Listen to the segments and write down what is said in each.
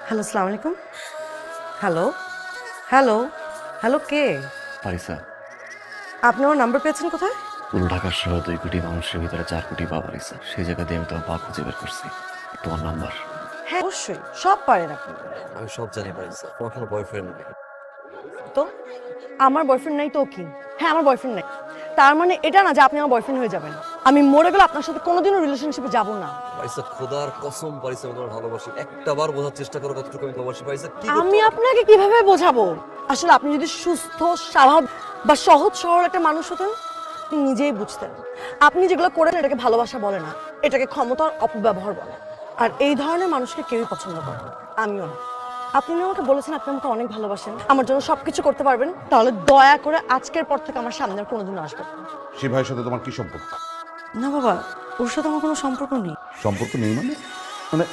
Hello, আসসালামু আলাইকুম। Hello hello hello, কে? পারিসা, আপনি আমার নাম্বার পেয়েছেন কোথায়? পুরো ঢাকার সহ 2 কোটি মানুষের ভিতরে 4 কোটি পা পারিসা। সেই জায়গা দিয়ে আমি তোমার পা খুঁজে বের করছি। তোমার নাম্বার। হ্যাঁ, অবশ্যই সব পারেন আপনি। আমি সব জানি পারিসা, তোমার কোনো বয়ফ্রেন্ড নেই। তো আমার বয়ফ্রেন্ড নাই তো কি? হ্যাঁ, আমার বয়ফ্রেন্ড নাই। তার মানে এটা না যে আপনি আমার বয়ফ্রেন্ড হয়ে যাবেন। আমি মরে গেলে আপনার সাথে কোনোদিনও রিলেশনশিপে যাব না। পারিসা, খোদার কসম পারিসা, আমি তোমার ভালোবাসি। একটা বার বোঝার চেষ্টা করো কতটুকু আমি ভালোবাসি। পারিসা, কি আমি আপনাকে কিভাবে বোঝাবো? আসলে আপনি যদি সুস্থ, স্বাভাবিক বা সহজ সরল একটা মানুষ হতেন, আপনি নিজেই বুঝতেন। আপনি যেগুলো করেন এটাকে ভালোবাসা বলে না, এটাকে ক্ষমতার অপব্যবহার বলে। আর এই ধরনের মানুষকে কেউই পছন্দ করে না, আমিও না। আপনি না আমাকে বলেছেন আপনি আমাকে অনেক ভালোবাসেন, আমার জন্য সবকিছু করতে পারবেন, তাহলে দয়া করে আজকের পর থেকে আমার সামনে আর কোনোদিনও আসবেন না। সে ভাইয়ের সাথে তোমার কি সম্পর্ক? না বাবা, ওর সাথে আমার কোনো সম্পর্ক নেই। সম্পর্ক নেই মানে মানে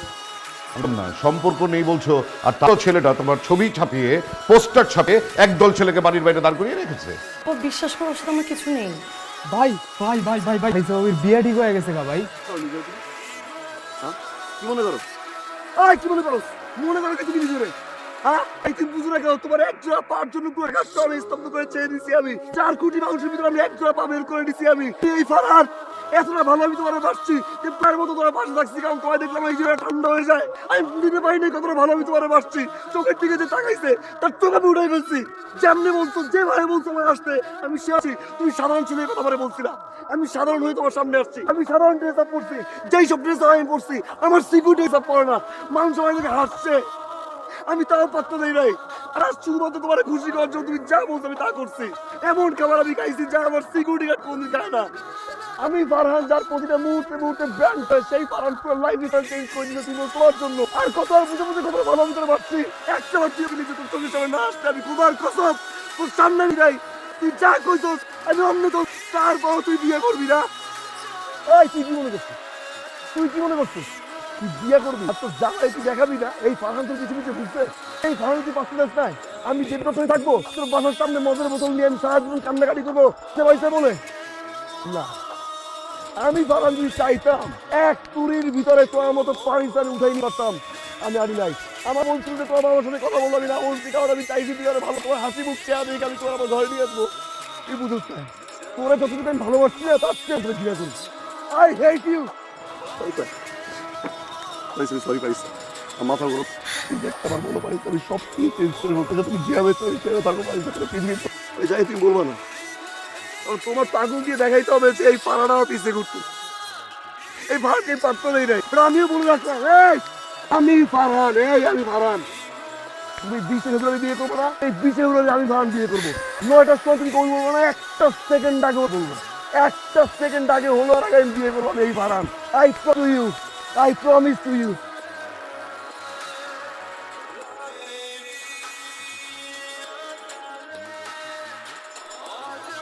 না, সম্পর্ক নেই বলছো, আর তার ছেলেটা তোমার ছবি ছাপিয়ে পোস্টার ছাপিয়ে একদল ছেলেকে বাড়ির বাইরে দাঁড় করিয়ে রেখেছে। ও বিশ্বাস করে ওর সাথে আমার কিছু নেই। ভাই ভাই ভাই ভাই ভাই ওর বিয়ে ঠিক হয়ে গেছে গা ভাই। কি মনে করো? কি মনে করো? মনে করো কি তুমি নিজেরে? এই তুমি বুঝো না কেন? তোমার এক জোড়া পার জন্য পুরো গাছটা আমি স্তব্ধ করে চেয়ে দিছি আমি। 4 কোটি মানুষের ভিতরে আমি এক জোড়া পা বের করে দিছি আমি। এই ফারহান, এতটা ভালো আমি তোমার বাসছি যে পায়ের মতো তোমার পাশে থাকছি, কারণ তোমায় দেখলাম এই জোড়া ঠান্ডা হয়ে যায়। আমি বুঝতে পারিনি কতটা ভালো আমি তোমার বাসছি। চোখের দিকে যে তাকাইছে তার চোখ আমি উঠাই ফেলছি। যেমনি বলছো, যেভাবে বলছো আমার আসতে, আমি সে আছি। তুমি সাধারণ ছেলের কথা বলে বলছি না, আমি সাধারণ হয়ে তোমার সামনে আসছি। আমি সাধারণ ড্রেস আপ পরছি, যেই সব ড্রেস আমি পরছি আমার সিকিউরিটি ড্রেস আপ পরে না। মানুষ আমার দিকে হাসছে, আমি তাও পাত্তা দেই নাই। আর আজ শুধুমাত্র তোমার খুশি করার জন্য তুমি যা বলছো আমি তা করছি। এমন খাবার আমি খাইছি যা আমার সিকিউরিটি গার্ড কোনদিন খায় না। আমি ফারহান, যার প্রতিটা মুহূর্তে মুহূর্তে ব্র্যান্ড হয়, সেই ফারহান পুরো লাইফ স্টাইল চেঞ্জ করে দিয়েছি তোমার জন্য। আর কত আর বুঝে বুঝে কত ভালো আমি তোর ভাবছি। একটা বার তুই নিজে তোর চোখের সামনে না আসতে আমি খুবার কসম তোর সামনে আমি যাই। তুই যা কইছস আমি অন্য তোর, তারপর তুই বিয়ে করবি না। এই তুই কি মনে করছিস? তুই কি মনে করছিস তুই বিয়ে করবি আর তোর জামাই তুই দেখাবি না? এই ফারহান তোর কিছু কিছু বুঝতে, এই ফারহান তুই পাচ্ছিস নাই? আমি যে কথাই থাকবো তোর বাসার সামনে মদের বোতল নিয়ে আমি সারা জীবন কান্নাকাটি করবো সে পয়সা বলে না। আমি ফারহান যদি চাইতাম এক তুরির ভিতরে তোমার মতো পারিসান উঠাই নিয়ে পারতাম। আমি আনি নাই। আমার বলছিল যে তোমার বাবার সাথে কথা বললাম না, বলছি কারণ আমি চাইছি তুই আরো ভালো তোমার হাসি মুখ চেয়ে দেখে আমি তোমার আমার ঘরে নিয়ে আসবো। তুই বুঝোস না তোরা যতটুকু আমি ভালোবাসছি না তার চেয়ে তোরা ঘিরে করিস। I hate you. সরি পারিস, মাথা গরম। আমার মনে পারিস আমি সব কিছু চেঞ্জ করে বলতে তুমি যেভাবে থাকো পারিস যাই তুমি বলবো না। তোমার পাগল দিয়ে দেখাইতে হবে যে এই পাড়াটা পিছিয়ে ঘুরতে, এই ভাড়কে পাত্র নেই নাই। আমিও বলে রাখলাম, এই আমি ফারহান, আমি ফারহান। তুমি 20 ফেব্রুয়ারি বিয়ে করবো না? এই 20 ফেব্রুয়ারি আমি ফারহান বিয়ে করবো। 9টার সময় তুমি কবি বলবো না, একটা সেকেন্ড আগে বলবো, একটা সেকেন্ড আগে হলো আর আগে আমি বিয়ে করবো। আমি এই Farhan, I promise to you,